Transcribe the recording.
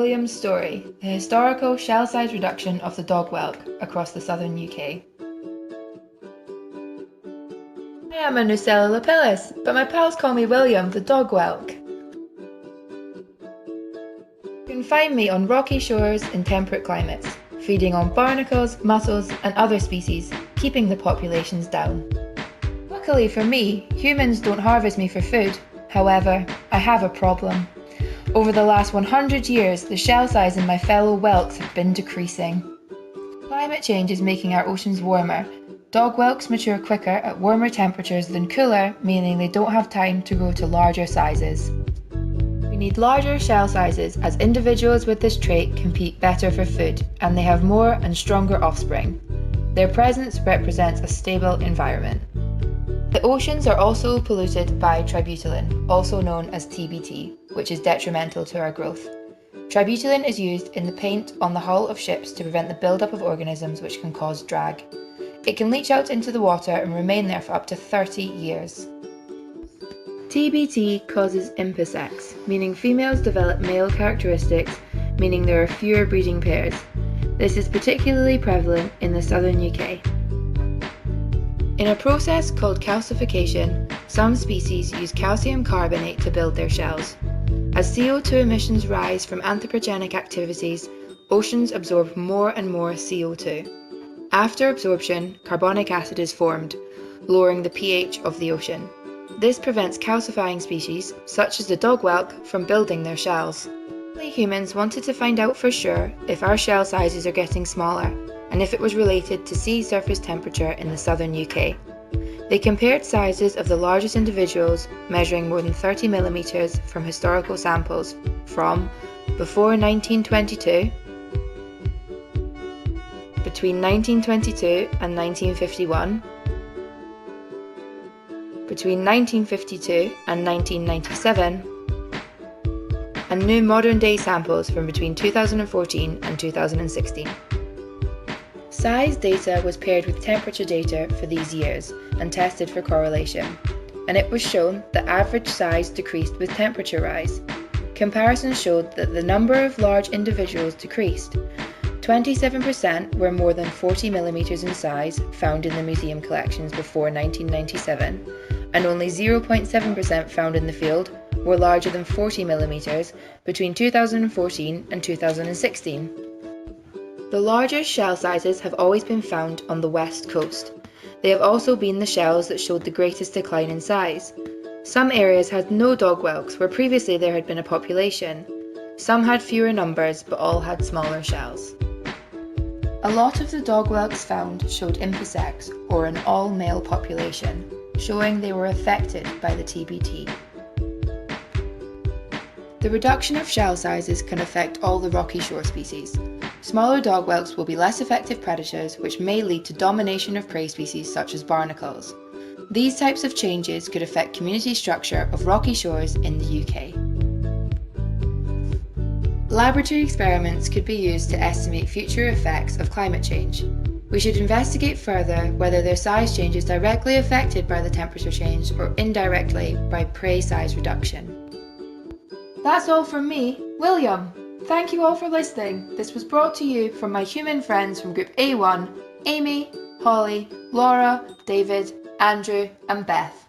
William's story, the historical shell size reduction of the dog whelk across the southern UK. I am a Nucella lapillis, but my pals call me William the dog whelk. You can find me on rocky shores in temperate climates, feeding on barnacles, mussels and other species, keeping the populations down. Luckily for me, humans don't harvest me for food. However, I have a problem. Over the last 100 years, the shell size in my fellow whelks have been decreasing. Climate change is making our oceans warmer. Dog whelks mature quicker at warmer temperatures than cooler, meaning they don't have time to grow to larger sizes. We need larger shell sizes as individuals with this trait compete better for food, and they have more and stronger offspring. Their presence represents a stable environment. The oceans are also polluted by tributylin, also known as TBT, which is detrimental to our growth. Tributylin is used in the paint on the hull of ships to prevent the buildup of organisms which can cause drag. It can leach out into the water and remain there for up to 30 years. TBT causes imposex, meaning females develop male characteristics, meaning there are fewer breeding pairs. This is particularly prevalent in the southern UK. In a process called calcification, some species use calcium carbonate to build their shells. As CO2 emissions rise from anthropogenic activities, oceans absorb more and more CO2. After absorption, carbonic acid is formed, lowering the pH of the ocean. This prevents calcifying species, such as the dog whelk, from building their shells. We humans wanted to find out for sure if our shell sizes are getting smaller, and if it was related to sea surface temperature in the southern UK. They compared sizes of the largest individuals, measuring more than 30 millimeters from historical samples from before 1922, between 1922 and 1951, between 1952 and 1997, and new modern day samples from between 2014 and 2016. Size data was paired with temperature data for these years and tested for correlation, and it was shown that average size decreased with temperature rise. Comparisons showed that the number of large individuals decreased. 27% were more than 40 millimeters in size found in the museum collections before 1997, and only 0.7% found in the field were larger than 40 millimeters between 2014 and 2016. The largest shell sizes have always been found on the west coast. They have also been the shells that showed the greatest decline in size. Some areas had no dog whelks where previously there had been a population. Some had fewer numbers, but all had smaller shells. A lot of the dog whelks found showed imposex, or an all-male population, showing they were affected by the TBT. The reduction of shell sizes can affect all the rocky shore species. Smaller dog whelks will be less effective predators, which may lead to domination of prey species such as barnacles. These types of changes could affect community structure of rocky shores in the UK. Laboratory experiments could be used to estimate future effects of climate change. We should investigate further whether their size change is directly affected by the temperature change or indirectly by prey size reduction. That's all from me, William. Thank you all for listening. This was brought to you from my human friends from Group A1, Amy, Holly, Laura, David, Andrew and Beth.